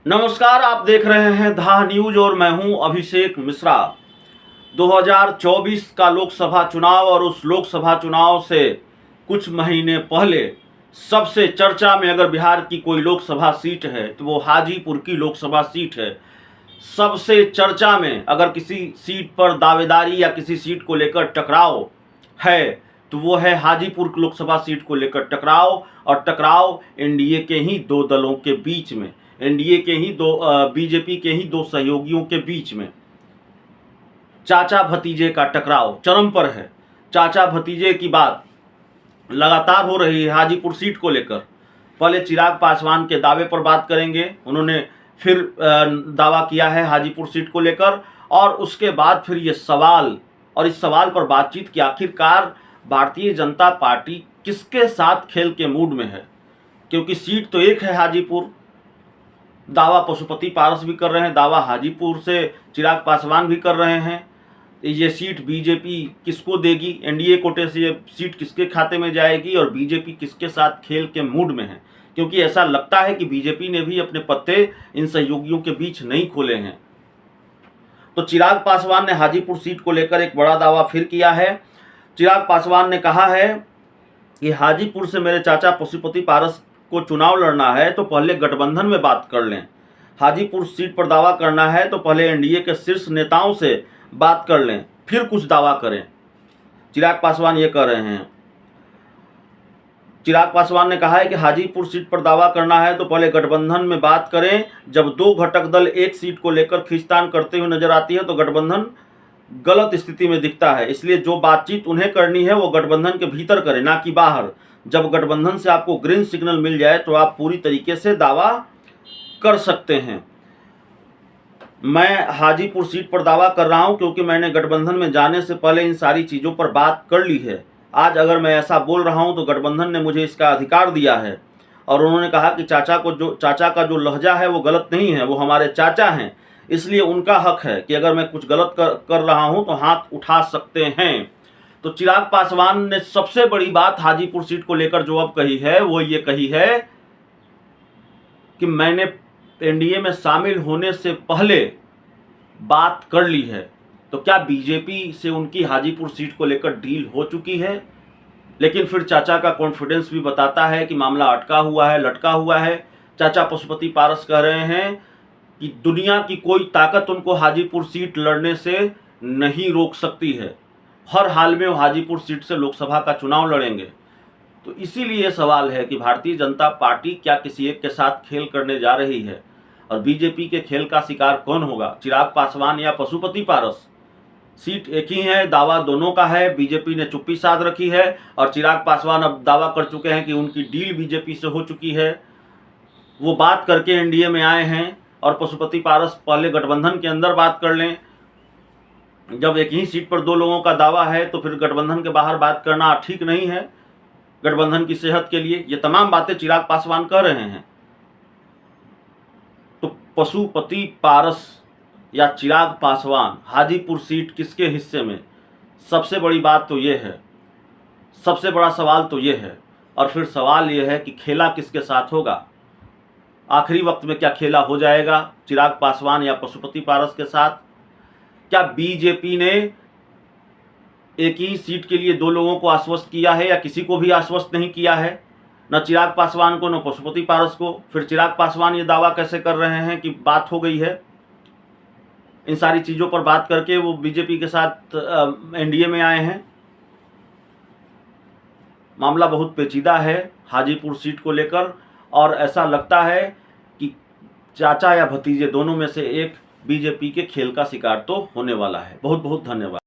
नमस्कार, आप देख रहे हैं धा न्यूज और मैं हूं अभिषेक मिश्रा। 2024 का लोकसभा चुनाव और उस लोकसभा चुनाव से कुछ महीने पहले सबसे चर्चा में अगर बिहार की कोई लोकसभा सीट है तो वो हाजीपुर की लोकसभा सीट है। सबसे चर्चा में अगर किसी सीट पर दावेदारी या किसी सीट को लेकर टकराव है तो वो है हाजीपुर की लोकसभा सीट को लेकर टकराव। और टकराव एनडीए के ही दो दलों के बीच में, एनडीए के ही दो बीजेपी के ही दो सहयोगियों के बीच में चाचा भतीजे का टकराव चरम पर है। चाचा भतीजे की बात लगातार हो रही है हाजीपुर सीट को लेकर। पहले चिराग पासवान के दावे पर बात करेंगे, उन्होंने फिर दावा किया है हाजीपुर सीट को लेकर, और उसके बाद फिर ये सवाल और इस सवाल पर बातचीत कि आखिरकार भारतीय जनता पार्टी किसके साथ खेल के मूड में है। क्योंकि सीट तो एक है हाजीपुर, दावा पशुपति पारस भी कर रहे हैं, दावा हाजीपुर से चिराग पासवान भी कर रहे हैं। ये सीट बीजेपी किसको देगी, एनडीए कोटे से ये सीट किसके खाते में जाएगी और बीजेपी किसके साथ खेल के मूड में है। क्योंकि ऐसा लगता है कि बीजेपी ने भी अपने पत्ते इन सहयोगियों के बीच नहीं खोले हैं। तो चिराग पासवान ने हाजीपुर सीट को लेकर एक बड़ा दावा फिर किया है। चिराग पासवान ने कहा है कि हाजीपुर से मेरे चाचा पशुपति पारस को चुनाव लड़ना है तो पहले गठबंधन में बात कर लें। हाजीपुर सीट पर दावा करना है तो पहले एनडीए के शीर्ष नेताओं से बात कर लें, फिर कुछ दावा करें। चिराग पासवान ये कह रहे हैं। चिराग पासवान ने कहा है कि हाजीपुर सीट पर दावा करना है तो पहले गठबंधन में बात करें। जब दो घटक दल एक सीट को लेकर खींचतान करते हुए नजर आती है तो गठबंधन गलत स्थिति में दिखता है। इसलिए जो बातचीत उन्हें करनी है वो गठबंधन के भीतर करें, ना कि बाहर। जब गठबंधन से आपको ग्रीन सिग्नल मिल जाए तो आप पूरी तरीके से दावा कर सकते हैं। मैं हाजीपुर सीट पर दावा कर रहा हूं क्योंकि मैंने गठबंधन में जाने से पहले इन सारी चीज़ों पर बात कर ली है। आज अगर मैं ऐसा बोल रहा हूं तो गठबंधन ने मुझे इसका अधिकार दिया है। और उन्होंने कहा कि चाचा का जो लहजा है वो गलत नहीं है, वो हमारे चाचा हैं, इसलिए उनका हक है कि अगर मैं कुछ गलत कर रहा हूं तो हाथ उठा सकते हैं। तो चिराग पासवान ने सबसे बड़ी बात हाजीपुर सीट को लेकर जो अब कही है वो ये कही है कि मैंने एनडीए में शामिल होने से पहले बात कर ली है। तो क्या बीजेपी से उनकी हाजीपुर सीट को लेकर डील हो चुकी है? लेकिन फिर चाचा का कॉन्फिडेंस भी बताता है कि मामला अटका हुआ है, लटका हुआ है। चाचा पशुपति पारस कह रहे हैं कि दुनिया की कोई ताकत उनको हाजीपुर सीट लड़ने से नहीं रोक सकती है। हर हाल में वो हाजीपुर सीट से लोकसभा का चुनाव लड़ेंगे। तो इसीलिए सवाल है कि भारतीय जनता पार्टी क्या किसी एक के साथ खेल करने जा रही है और बीजेपी के खेल का शिकार कौन होगा, चिराग पासवान या पशुपति पारस? सीट एक ही है, दावा दोनों का है। बीजेपी ने चुप्पी साध रखी है और चिराग पासवान अब दावा कर चुके हैं कि उनकी डील बीजेपी से हो चुकी है, वो बात करके एनडीए में आए हैं। और पशुपति पारस पहले गठबंधन के अंदर बात कर लें। जब एक ही सीट पर दो लोगों का दावा है तो फिर गठबंधन के बाहर बात करना ठीक नहीं है गठबंधन की सेहत के लिए। ये तमाम बातें चिराग पासवान कह रहे हैं। तो पशुपति पारस या चिराग पासवान, हाजीपुर सीट किसके हिस्से में? सबसे बड़ी बात तो ये है, सबसे बड़ा सवाल तो ये है। और फिर सवाल ये है कि खेला किसके साथ होगा? आखिरी वक्त में क्या खेला हो जाएगा चिराग पासवान या पशुपति पारस के साथ? क्या बीजेपी ने एक ही सीट के लिए दो लोगों को आश्वस्त किया है या किसी को भी आश्वस्त नहीं किया है? न चिराग पासवान को, न पशुपति पारस को। फिर चिराग पासवान ये दावा कैसे कर रहे हैं कि बात हो गई है? इन सारी चीज़ों पर बात करके वो बीजेपी के साथ एनडीए में आए हैं। मामला बहुत पेचीदा है हाजीपुर सीट को लेकर, और ऐसा लगता है कि चाचा या भतीजे दोनों में से एक बीजेपी के खेल का शिकार तो होने वाला है। बहुत बहुत धन्यवाद।